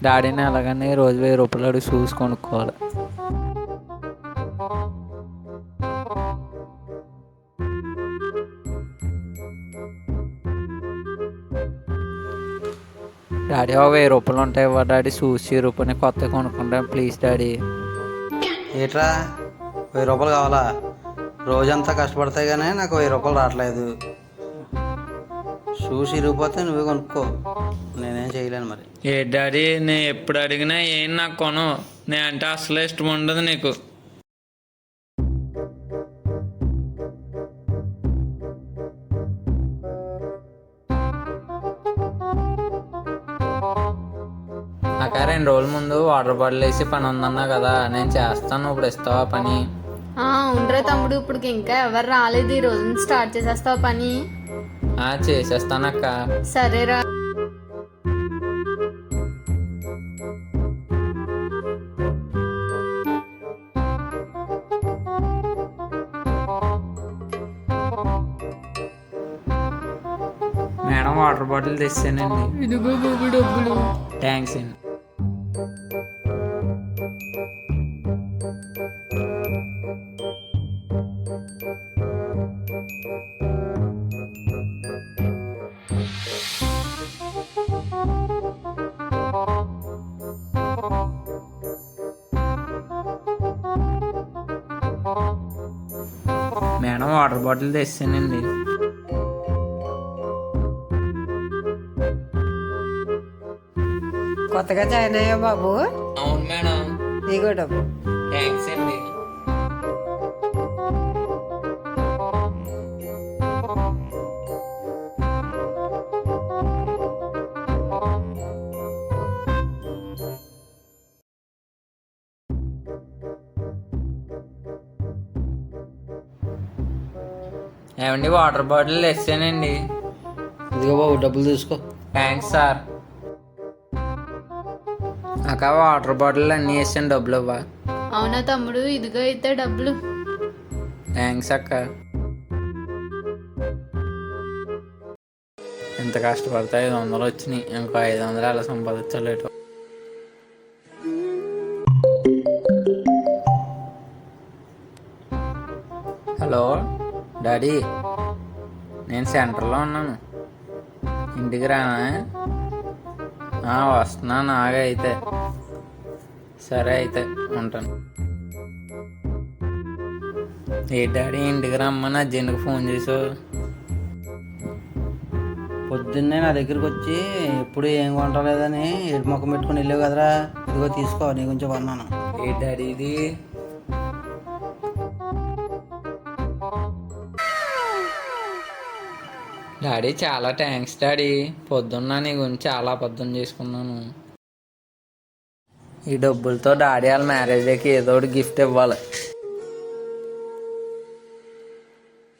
డాడీని అలాగని రోజు 1000 రూపాయలు అడిగి షూస్ కొనుక్కోవాలి. డాడీ ఒక 1000 రూపాయలు ఉంటాయి డాడీ, షూస్ రూపాయని కొత్త కొనుక్కుంటాను ప్లీజ్ డాడీ. ఏట్రా 1000 రూపాయలు కావాలా? రోజంతా కష్టపడతాయి కానీ నాకు 1000 రూపాయలు రావట్లేదు. షూస్ ఇరిగిపోతే నువ్వే కొనుక్కో, నేనేం చేయలేను మరి. ఏ డాడీ, నేను ఎప్పుడు అడిగినా ఏం నాకు కొను, నేను అంటే అసలు ఇష్టం ఉండదు నీకు. అక్క 2 రోజుల ముందు వాటర్ బాటిల్ వేసి పని ఉందన్నా కదా, నేను చేస్తాను, ఇప్పుడు ఇస్తావా పని? ఉండరా తమ్ముడు, ఇప్పుడు ఇంకా ఎవరు రాలేదు, ఈ రోజు స్టార్ట్ చేసేస్తావా పని? చేసేస్తానక్క. సరేరా. మేడం వాటర్ బాటిల్ తెచ్చానండి. ఇదిగో బాబు డబ్బులు. థ్యాంక్స్ అండి. మేడం వాటర్ బాటిల్ తెచ్చానండి. కొత్తగా జాయిన్ అయ్యా బాబు? అవును మేడం. ఇగో డబ్బు. థ్యాంక్స్ అండి. ఏమండి వాటర్ బాటిల్ తెచ్చానండి. ఇదిగో బాబు డబ్బులు తీసుకో. Thanks sir. అక్క వాటర్ బాటిల్ అన్నీ వేసాను, డబ్బులు ఇవ్వా? అవునా తమ్ముడు, ఇదిగో అయితే డబ్బులు. థ్యాంక్స్ అక్క. ఎంత కష్టపడితే 500 వచ్చినాయి, ఇంకో 500 ఎలా సంపాదించలేటో. హలో డాడీ, నేను సెంటర్లో ఉన్నాను, ఇంటికి రానా? వస్తున్నాను, అయితే సరే అయితే ఉంటాను. ఏ డాడీ, ఇంటికి రమ్మని అర్జెంట్గా ఫోన్ చేసావు? పొద్దున్నే నా దగ్గరికి వచ్చి ఎప్పుడు ఏం కొంటలేదని ఎటు మొక్కం పెట్టుకుని వెళ్ళావు కదరా, ఇదిగో తీసుకో, నీ గురించి కొన్నాను. ఏ డాడీ ఇది? డాడీ చాలా థ్యాంక్స్ డాడీ, పొద్దున్న నీ గురించి చాలా అబద్ధం చేసుకున్నాను. ఈ డబ్బులతో డాడీ వాళ్ళ మ్యారేజ్ డేకి ఏదో ఒకటి గిఫ్ట్ ఇవ్వాలి.